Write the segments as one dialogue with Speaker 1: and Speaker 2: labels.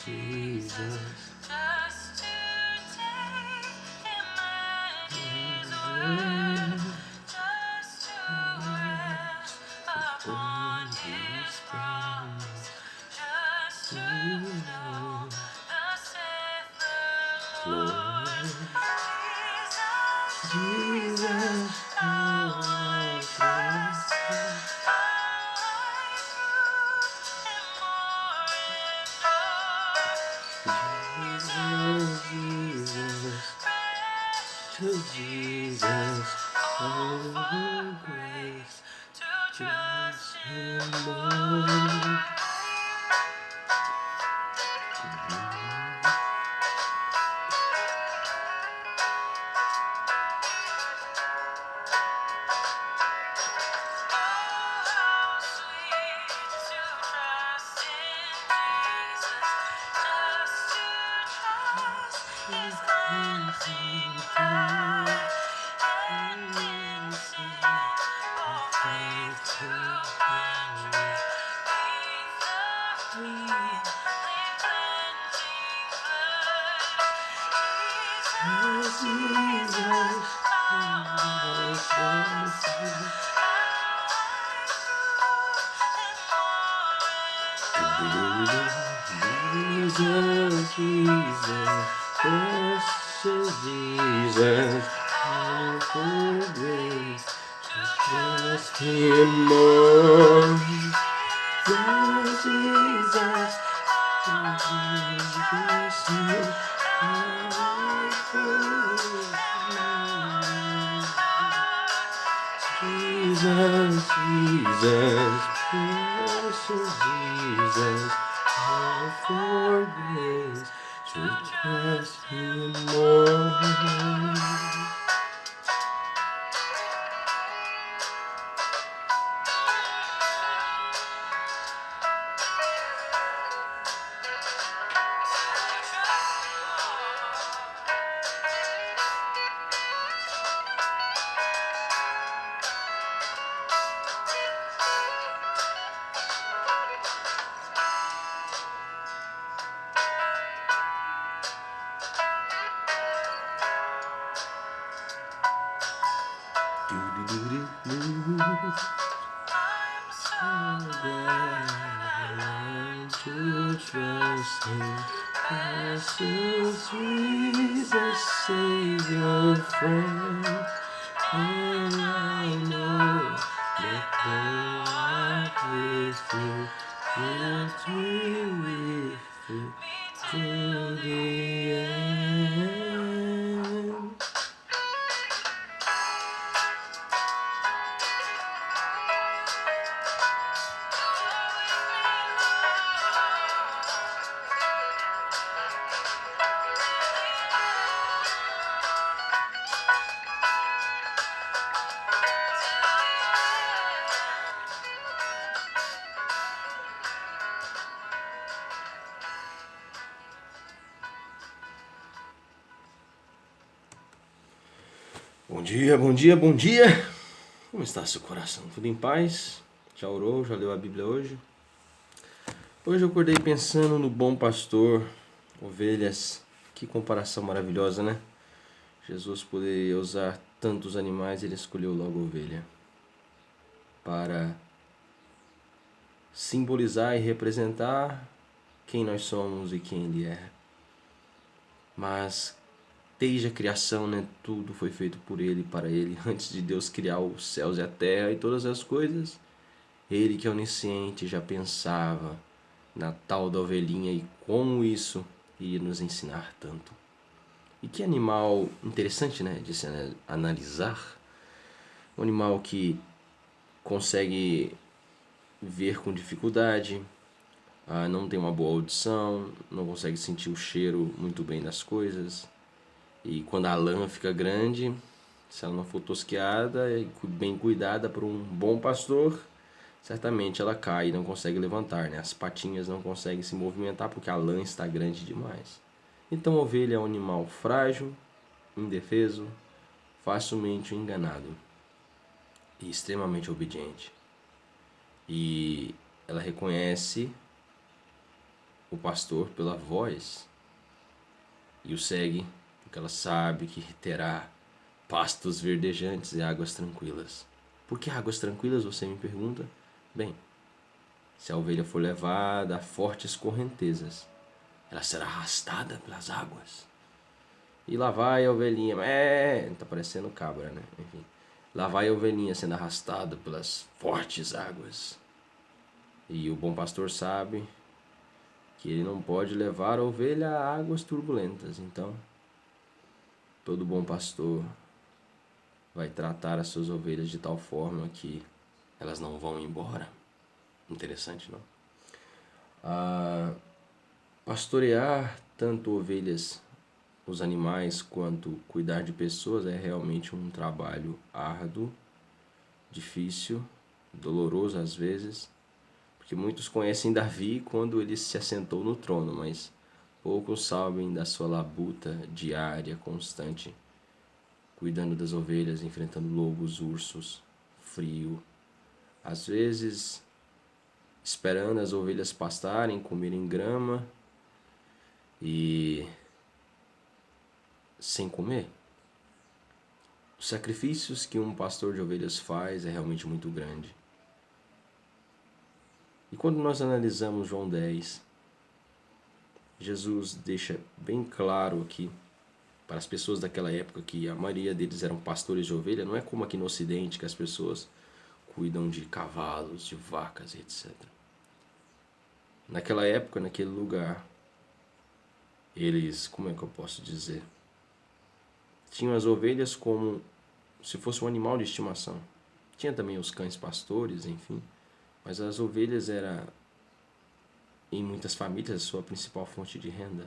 Speaker 1: Jesus. Jesus, how I trust to Jesus, oh grace, to trust Him more. Jesus, Jesus, precious Jesus, for grace to trust Him more. Yes, Jesus, Jesus, Jesus, precious Jesus, for grace to trust Him more. To trust Him, precious Jesus, Savior, friend, and I know that thou art with me, lift me with you to the end. Bom dia, bom dia, bom dia! Como está seu coração? Tudo em paz? Já orou? Já leu a Bíblia hoje? Hoje eu acordei pensando no bom pastor, ovelhas. Que comparação maravilhosa, né? Jesus poderia usar tantos animais, ele escolheu logo a ovelha para simbolizar e representar quem nós somos e quem ele é. Mas desde a criação, né, tudo foi feito por ele e para ele. Antes de Deus criar os céus e a terra e todas as coisas, ele que é onisciente já pensava na tal da ovelhinha e como isso iria nos ensinar tanto. E que animal interessante, né, de se analisar. Um animal que consegue ver com dificuldade, não tem uma boa audição, não consegue sentir o cheiro muito bem das coisas. E quando a lã fica grande, se ela não for tosqueada e bem cuidada por um bom pastor, certamente ela cai e não consegue levantar, né? As patinhas não conseguem se movimentar porque a lã está grande demais. Então a ovelha é um animal frágil, indefeso, facilmente enganado e extremamente obediente. E ela reconhece o pastor pela voz e o segue, porque ela sabe que terá pastos verdejantes e águas tranquilas. Por que águas tranquilas, você me pergunta? Bem, se a ovelha for levada a fortes correntezas, ela será arrastada pelas águas. E lá vai a ovelhinha, tá parecendo cabra, né? Enfim, lá vai a ovelhinha sendo arrastada pelas fortes águas. E o bom pastor sabe que ele não pode levar a ovelha a águas turbulentas. Então, todo bom pastor vai tratar as suas ovelhas de tal forma que elas não vão embora. Interessante, não? Pastorear tanto ovelhas, os animais, quanto cuidar de pessoas é realmente um trabalho árduo, difícil, doloroso às vezes, porque muitos conhecem Davi quando ele se assentou no trono, mas poucos sabem da sua labuta diária, constante, cuidando das ovelhas, enfrentando lobos, ursos, frio, às vezes esperando as ovelhas pastarem, comerem grama e sem comer. Os sacrifícios que um pastor de ovelhas faz é realmente muito grande. E quando nós analisamos João 10, Jesus deixa bem claro aqui para as pessoas daquela época que a maioria deles eram pastores de ovelha, não é como aqui no Ocidente que as pessoas cuidam de cavalos, de vacas, etc. Naquela época, naquele lugar, eles, como é que eu posso dizer? Tinham as ovelhas como se fosse um animal de estimação. Tinha também os cães pastores, enfim. Mas as ovelhas era, em muitas famílias, a sua principal fonte de renda.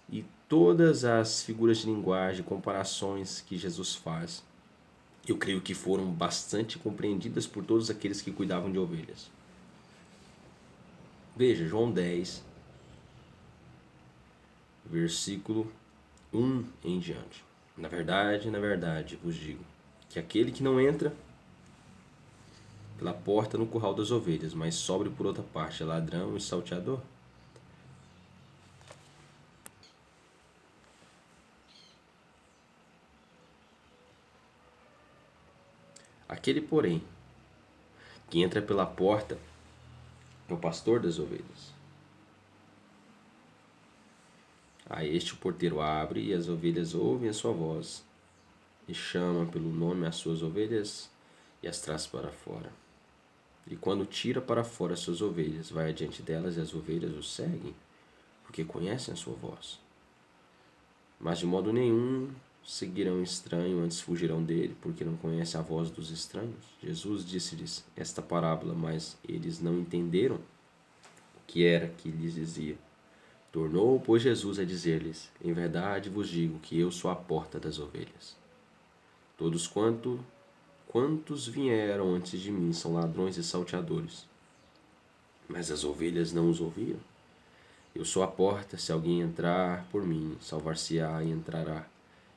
Speaker 1: E todas as figuras de linguagem, comparações que Jesus faz, eu creio que foram bastante compreendidas por todos aqueles que cuidavam de ovelhas. Veja, João 10, versículo 1 em diante. Na verdade, vos digo, que aquele que não entra pela porta no curral das ovelhas, mas sobe por outra parte é ladrão e salteador. Aquele, porém, que entra pela porta é o pastor das ovelhas. A este o porteiro abre e as ovelhas ouvem a sua voz e chama pelo nome as suas ovelhas e as traz para fora. E quando tira para fora as suas ovelhas, vai adiante delas e as ovelhas o seguem, porque conhecem a sua voz. Mas de modo nenhum seguirão estranho, antes fugirão dele, porque não conhecem a voz dos estranhos. Jesus disse-lhes esta parábola, mas eles não entenderam o que era que lhes dizia. Tornou, pois, Jesus a dizer-lhes: em verdade vos digo que eu sou a porta das ovelhas. Todos quantos vieram antes de mim são ladrões e salteadores, mas as ovelhas não os ouviram. Eu sou a porta, se alguém entrar por mim, salvar-se-á e entrará,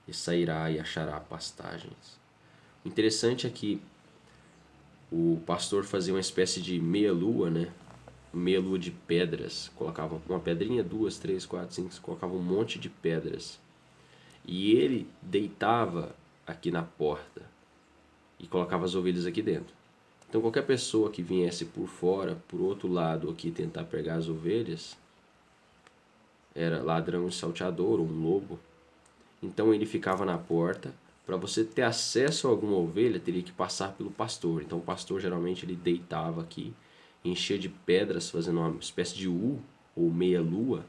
Speaker 1: e sairá e achará pastagens. O interessante é que o pastor fazia uma espécie de meia-lua, né? Meia-lua de pedras. Colocava uma pedrinha, duas, três, quatro, cinco, colocava um monte de pedras. E ele deitava aqui na porta e colocava as ovelhas aqui dentro. Então qualquer pessoa que viesse por fora, por outro lado aqui tentar pegar as ovelhas, era ladrão e salteador, ou um lobo. Então ele ficava na porta. Para você ter acesso a alguma ovelha, teria que passar pelo pastor. Então o pastor geralmente ele deitava aqui, enchia de pedras, fazendo uma espécie de U ou meia-lua,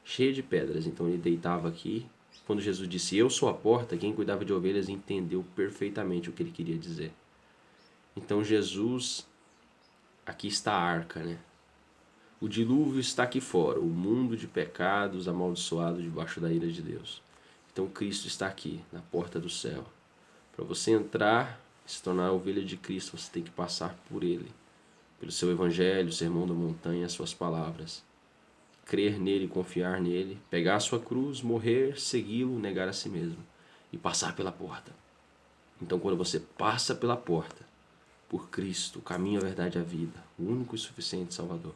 Speaker 1: cheia de pedras. Então ele deitava aqui. Quando Jesus disse: eu sou a porta, quem cuidava de ovelhas entendeu perfeitamente o que ele queria dizer. Então Jesus, aqui está a arca, né? O dilúvio está aqui fora, o mundo de pecados amaldiçoado debaixo da ira de Deus. Então Cristo está aqui, na porta do céu. Para você entrar, se tornar ovelha de Cristo, você tem que passar por Ele. Pelo seu evangelho, o sermão da montanha, as suas palavras. Crer nele, confiar nele, pegar a sua cruz, morrer, segui-lo, negar a si mesmo. E passar pela porta. Então quando você passa pela porta, por Cristo, o caminho, a verdade e a vida, o único e suficiente Salvador,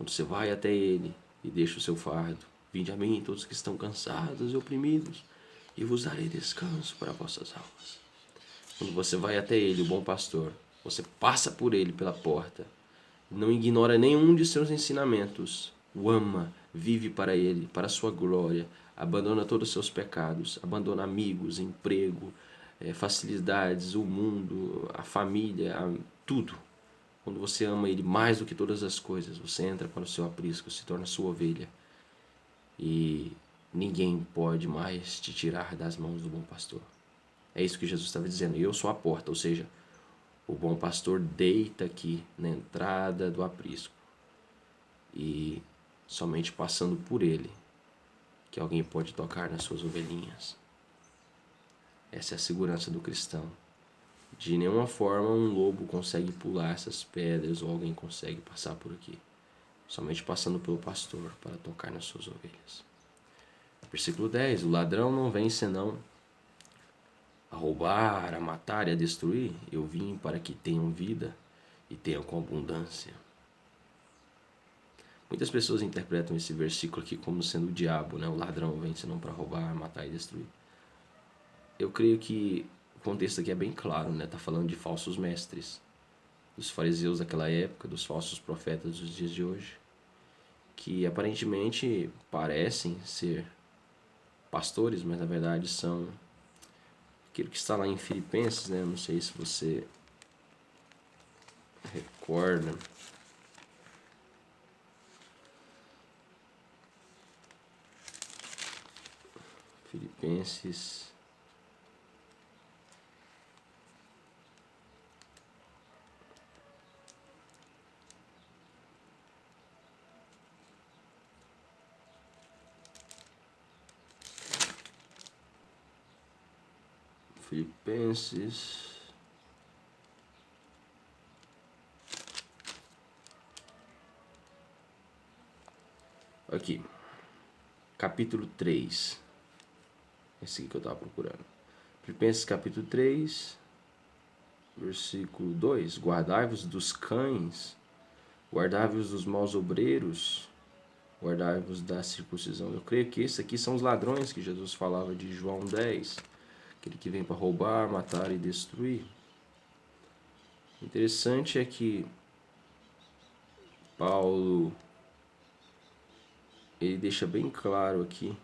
Speaker 1: Quando você vai até Ele e deixa o seu fardo, vinde a mim todos que estão cansados e oprimidos, e vos darei descanso para vossas almas. Quando você vai até Ele, o bom pastor, você passa por Ele pela porta, não ignora nenhum de seus ensinamentos, o ama, vive para Ele, para a sua glória, abandona todos os seus pecados, abandona amigos, emprego, facilidades, o mundo, a família, tudo. Quando você ama Ele mais do que todas as coisas, você entra para o seu aprisco, se torna sua ovelha. E ninguém pode mais te tirar das mãos do bom pastor. É isso que Jesus estava dizendo. Eu sou a porta, ou seja, o bom pastor deita aqui na entrada do aprisco. E somente passando por ele que alguém pode tocar nas suas ovelhinhas. Essa é a segurança do cristão. De nenhuma forma um lobo consegue pular essas pedras ou alguém consegue passar por aqui. Somente passando pelo pastor para tocar nas suas ovelhas. Versículo 10. O ladrão não vem senão a roubar, a matar e a destruir. Eu vim para que tenham vida e tenham com abundância. Muitas pessoas interpretam esse versículo aqui como sendo o diabo, né? O ladrão vem senão para roubar, matar e destruir. Eu creio que o contexto aqui é bem claro, né? Está falando de falsos mestres, dos fariseus daquela época, dos falsos profetas dos dias de hoje, que aparentemente parecem ser pastores, mas na verdade são aquilo que está lá em Filipenses, né? Não sei se você recorda. Filipenses. Aqui. Capítulo 3. Esse aqui que eu estava procurando. Filipenses capítulo 3, versículo 2. Guardai-vos dos cães, guardai-vos dos maus obreiros, guardai-vos da circuncisão. Eu creio que esses aqui são os ladrões que Jesus falava de João 10. Aquele que vem para roubar, matar e destruir. O interessante é que Paulo, ele deixa bem claro aqui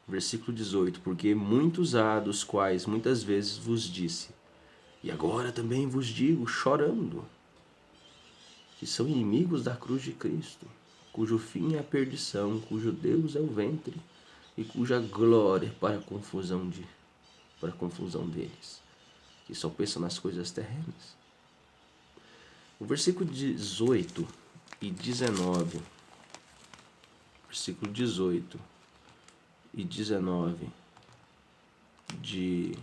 Speaker 1: versículo 18, porque muitos há dos quais muitas vezes vos disse, e agora também vos digo, chorando, que são inimigos da cruz de Cristo, cujo fim é a perdição, cujo Deus é o ventre, e cuja glória é para a confusão deles, que só pensam nas coisas terrenas. O versículo 18 e 19, versículo 18 e 19 de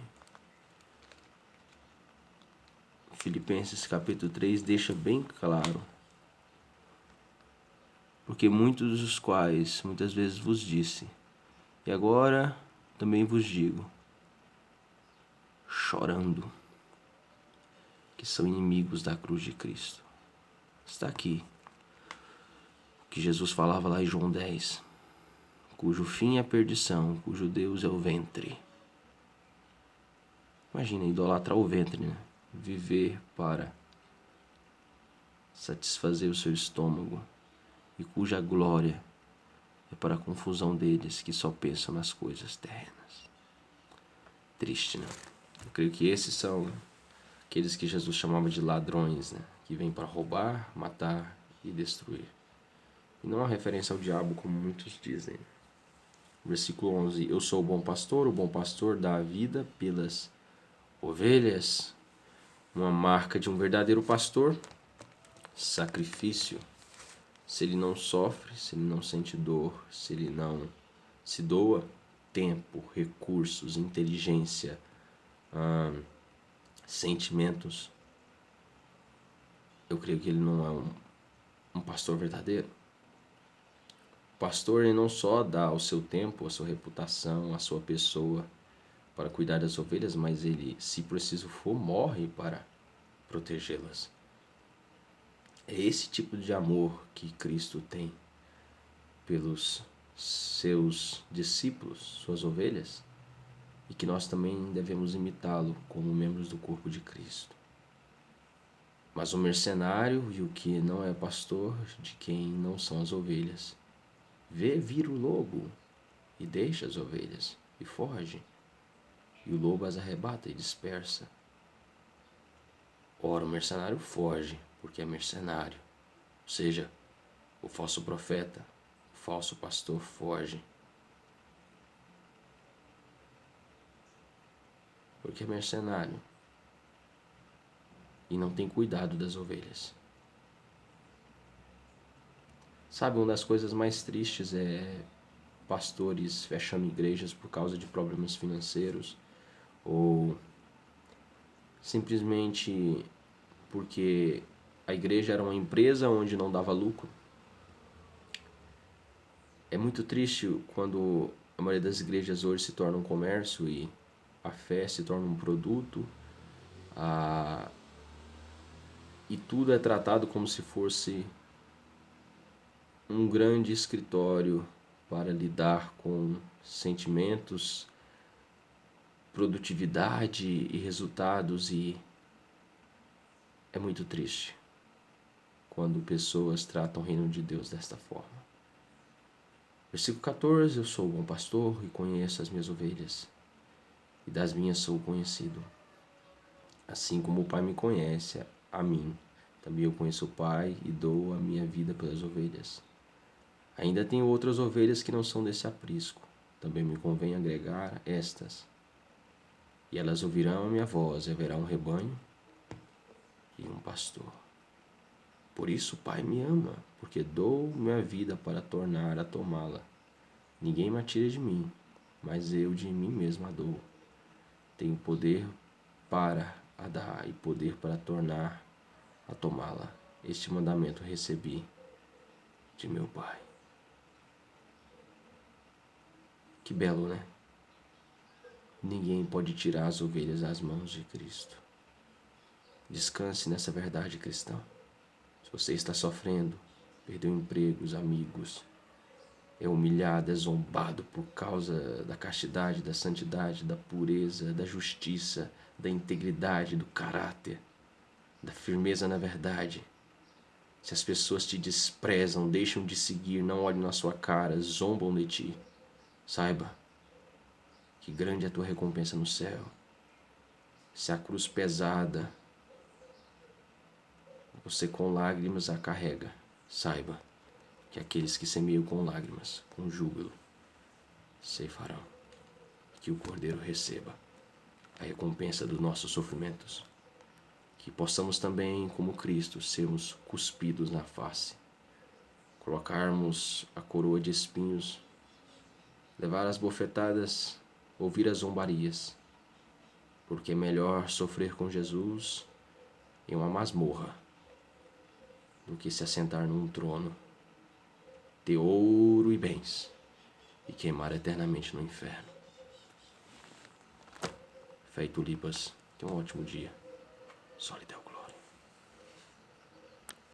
Speaker 1: Filipenses capítulo 3 deixa bem claro, porque muitos dos quais muitas vezes vos disse, e agora também vos digo, chorando, que são inimigos da cruz de Cristo. Está aqui o que Jesus falava lá em João 10, cujo fim é a perdição, cujo Deus é o ventre. Imagina, idolatrar o ventre, né? Viver para satisfazer o seu estômago, e cuja glória é para a confusão deles que só pensam nas coisas terrenas. Triste, né? Eu creio que esses são aqueles que Jesus chamava de ladrões, né? Que vêm para roubar, matar e destruir. E não é uma referência ao diabo, como muitos dizem. Versículo 11. Eu sou o bom pastor dá a vida pelas ovelhas. Uma marca de um verdadeiro pastor, sacrifício. Se ele não sofre, se ele não sente dor, se ele não se doa, tempo, recursos, inteligência, sentimentos, eu creio que ele não é um pastor verdadeiro. O pastor, ele não só dá o seu tempo, a sua reputação, a sua pessoa, para cuidar das ovelhas, mas ele, se preciso for, morre para protegê-las. É esse tipo de amor que Cristo tem pelos seus discípulos, suas ovelhas, e que nós também devemos imitá-lo como membros do corpo de Cristo. Mas o mercenário e o que não é pastor de quem não são as ovelhas, vê vir o lobo e deixa as ovelhas e foge, e o lobo as arrebata e dispersa. Ora, o mercenário foge, porque é mercenário, ou seja, o falso profeta, o falso pastor foge, porque é mercenário e não tem cuidado das ovelhas. Sabe, uma das coisas mais tristes é pastores fechando igrejas por causa de problemas financeiros ou simplesmente porque a igreja era uma empresa onde não dava lucro. É muito triste quando a maioria das igrejas hoje se torna um comércio e a fé se torna um produto, e tudo é tratado como se fosse um grande escritório para lidar com sentimentos, produtividade e resultados, e é muito triste quando pessoas tratam o reino de Deus desta forma. Versículo 14: Eu sou o bom pastor e conheço as minhas ovelhas, e das minhas sou conhecido. Assim como o Pai me conhece, a mim, também eu conheço o Pai e dou a minha vida pelas ovelhas. Ainda tenho outras ovelhas que não são desse aprisco. Também me convém agregar estas. E elas ouvirão a minha voz, e haverá um rebanho e um pastor. Por isso o Pai me ama, porque dou minha vida para tornar a tomá-la. Ninguém me tira de mim, mas eu de mim mesmo a dou. Tenho poder para a dar e poder para tornar a tomá-la. Este mandamento recebi de meu Pai. Que belo, né? Ninguém pode tirar as ovelhas das mãos de Cristo. Descanse nessa verdade, cristão. Se você está sofrendo, perdeu empregos, amigos, é humilhado, é zombado por causa da castidade, da santidade, da pureza, da justiça, da integridade, do caráter, da firmeza na verdade. Se as pessoas te desprezam, deixam de seguir, não olham na sua cara, zombam de ti, saiba que grande é a tua recompensa no céu. Se a cruz pesada, você com lágrimas a carrega, saiba que aqueles que semeiam com lágrimas, com júbilo, ceifarão. Que o Cordeiro receba a recompensa dos nossos sofrimentos. Que possamos também, como Cristo, sermos cuspidos na face, colocarmos a coroa de espinhos, levar as bofetadas, ouvir as zombarias, porque é melhor sofrer com Jesus em uma masmorra do que se assentar num trono, ter ouro e bens e queimar eternamente no inferno. Fé e Tulibas, tenha um ótimo dia. Só lhe dê o glória.